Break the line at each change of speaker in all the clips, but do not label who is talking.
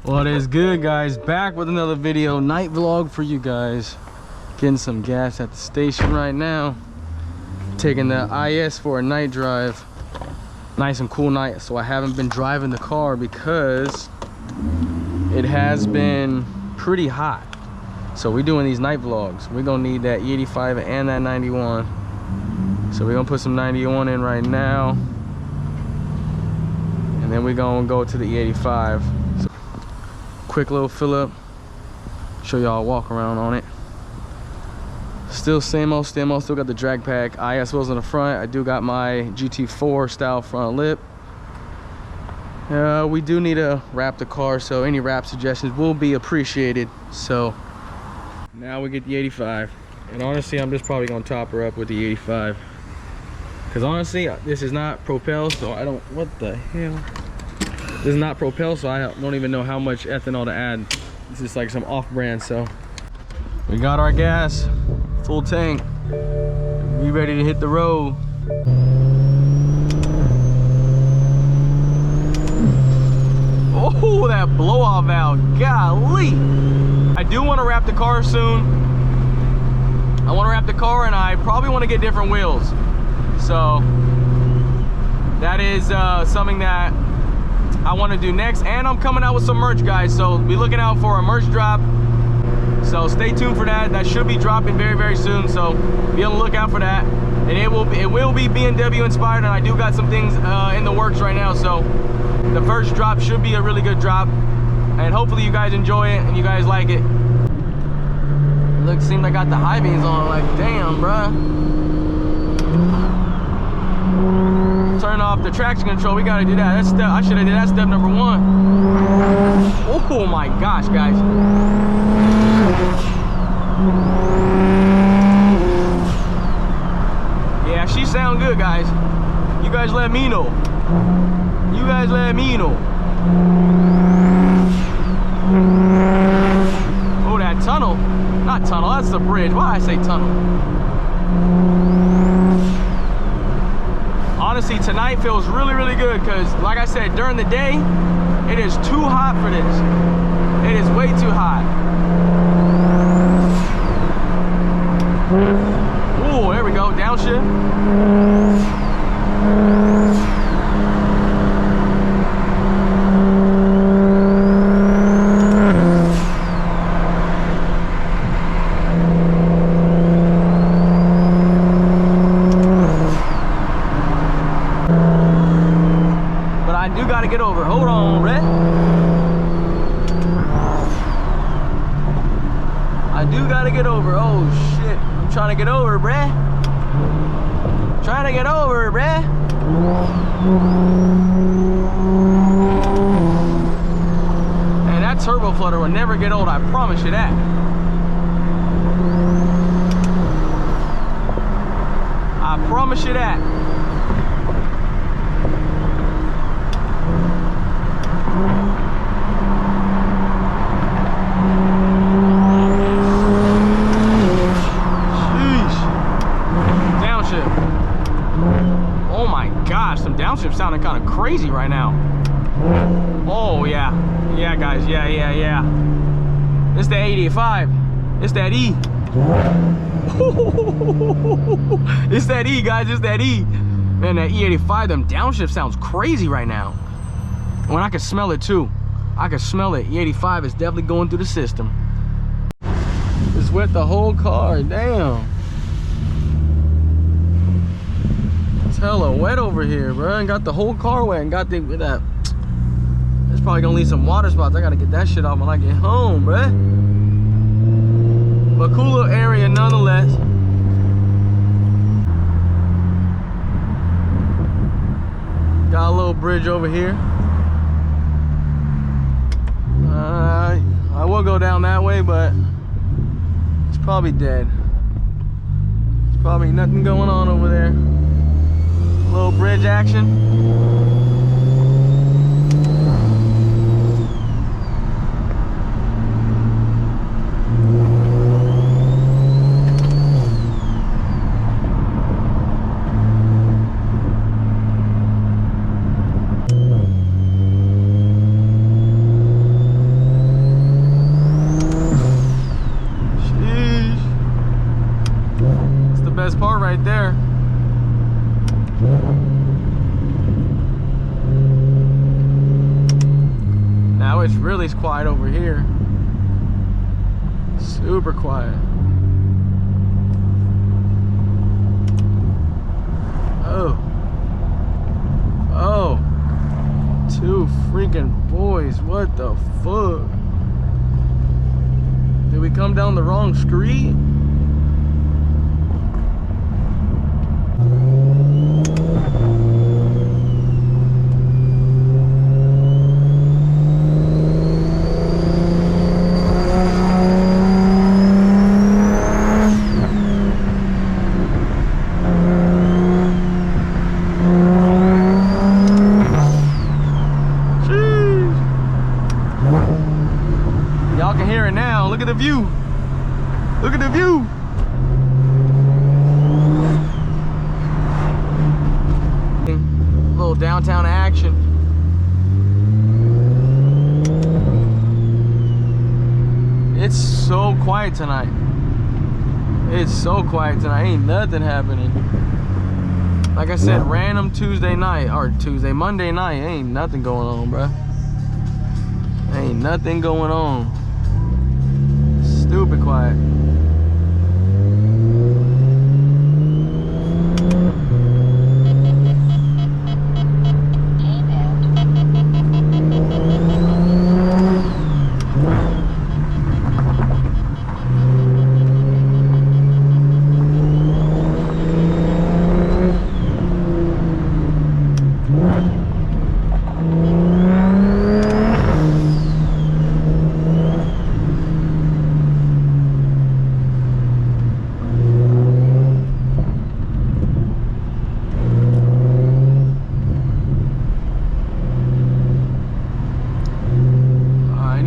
What is good, guys? Back with another video, night vlog for you guys. Getting some gas at the station right now. Taking the IS for a night drive. Nice and cool night. So I haven't been driving the car because it has been pretty hot. So we're doing these night vlogs. We're gonna need that E85 and that 91. So we're gonna put some 91 in right now. And then we're gonna go to the E85. So, quick little fill up, show y'all a walk around on it. Still same old, still got the drag pack, IS wheels in the front. I do got my GT4 style front lip. We do need to wrap the car, so any wrap suggestions will be appreciated. So now we get the 85, and honestly I'm just probably gonna top her up with the 85, because honestly this is not propel, so I don't, what the hell, this is not propel, so I don't even know how much ethanol to add. This is like some off-brand. So we got our gas, full tank, we ready to hit the road. Oh, that blow-off valve, golly. I do want to wrap the car soon. I want to wrap the car, and I probably want to get different wheels. So that is something that I want to do next, and I'm coming out with some merch, guys, so be looking out for a merch drop. So stay tuned for that. That should be dropping very, very soon, so be on the lookout for that. And it will be BMW inspired, and I do got some things in the works right now, so the first drop should be a really good drop, and hopefully you guys enjoy it and you guys like it. Look, seems I got the high beams on, like, damn, bruh. Turn off the traction control, we gotta do that. That's step, I should have did that step number one. Oh my gosh, guys. Yeah, she sound good, guys. You guys let me know. You guys let me know. Oh, that tunnel. Not tunnel, that's the bridge. Why did I say tunnel? Honestly, tonight feels really, really good because, like I said, during the day, it is too hot for this. It is way too hot. Oh, there we go, downshift. Get over. Hold on, Red. I do gotta get over. Oh shit. I'm trying to get over, bruh. Trying to get over, bruh. And that turbo flutter will never get old, I promise you that. I promise you that. Downshift sounding kind of crazy right now. Oh yeah, yeah guys, yeah. It's the 85. It's that E. It's that E, guys. It's that E. Man, that E85, them downshift sounds crazy right now. When I can smell it too. I can smell it. E85 is definitely going through the system. It's wet the whole car. Damn. Hella wet over here, bro, and got the whole car wet, and got that. It's probably gonna leave some water spots. I gotta get that shit off when I get home, bro. But cool little area nonetheless. Got a little bridge over here. I will go down that way, but it's probably dead. There's probably nothing going on over there. Little bridge action. it's really quiet over here. Super quiet. Oh. Oh. Two freaking boys. What the fuck? Did we come down the wrong street? Y'all can hear it now. Look at the view. Look at the view. A little downtown action. It's so quiet tonight. It's so quiet tonight. Ain't nothing happening. Like I said, random Tuesday night or Monday night. Ain't nothing going on, bruh. Ain't nothing going on. Stupid quiet.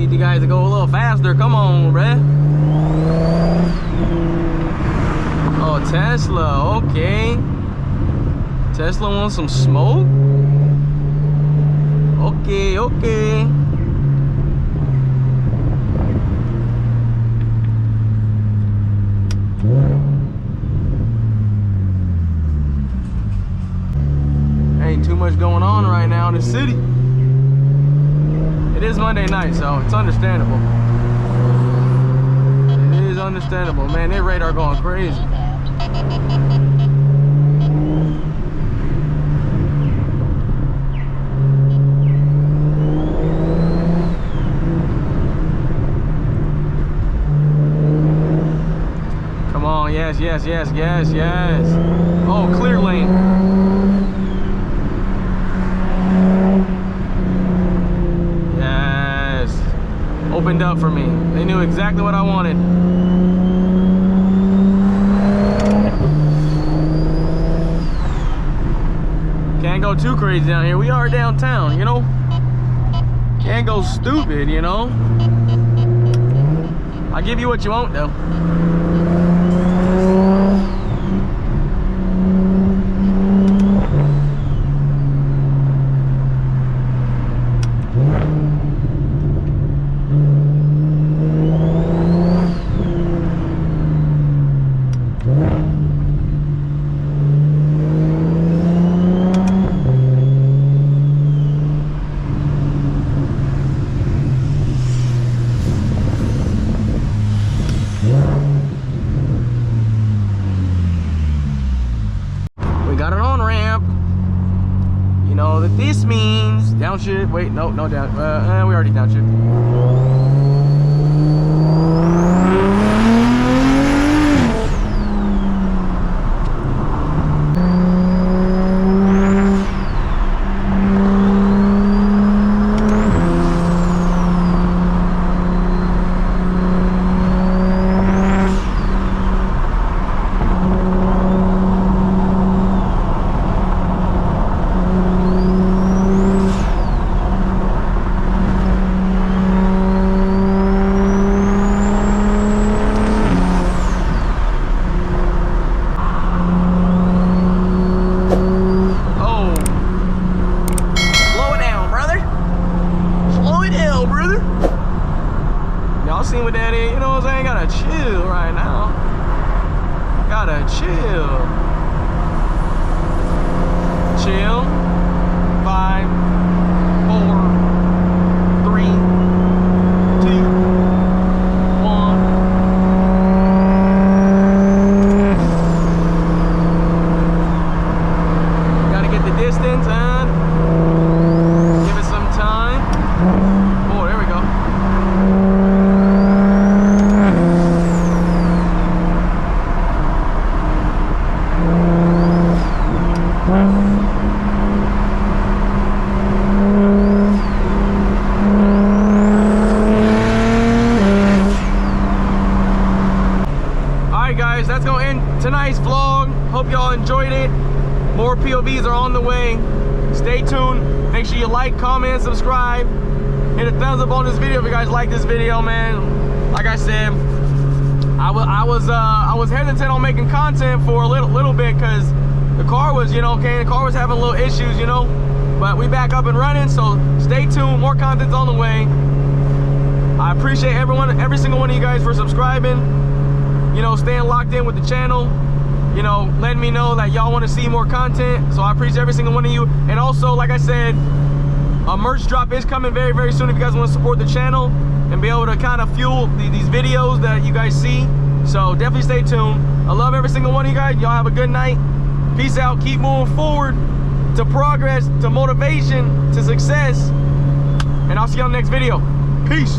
You guys to go a little faster. Come on, bruh. Oh, Tesla. Okay. Tesla wants some smoke? Okay, okay. Ain't too much going on right now in the city. It is Monday night, so it's understandable. It is understandable. Man, their radar going crazy. Come on, yes, yes, yes, yes, yes. Oh, clear lane. Opened up for me. They knew exactly what I wanted. Can't go too crazy down here. We are downtown, you know? Can't go stupid, you know? I'll give you what you want, though. Got an on-ramp. You know that this means downshift. Wait, no down. We already downshift. Seen what that is, you know what I'm saying? Gotta chill right now. Gotta chill. Chill. 5, 4, 3, you like, comment, and subscribe. Hit a thumbs up on this video if you guys like this video, man. Like I said, I was hesitant on making content for a little bit because the car was, you know, okay, the car was having little issues, you know. But we back up and running, so stay tuned. More content's on the way. I appreciate every single one of you guys for subscribing. You know, staying locked in with the channel. You know, letting me know that y'all want to see more content. So I appreciate every single one of you. And also, like I said, a merch drop is coming very, very soon if you guys want to support the channel and be able to kind of fuel these videos that you guys see. So definitely stay tuned. I love every single one of you guys. Y'all have a good night. Peace out. Keep moving forward to progress, to motivation, to success. And I'll see you on the next video. Peace.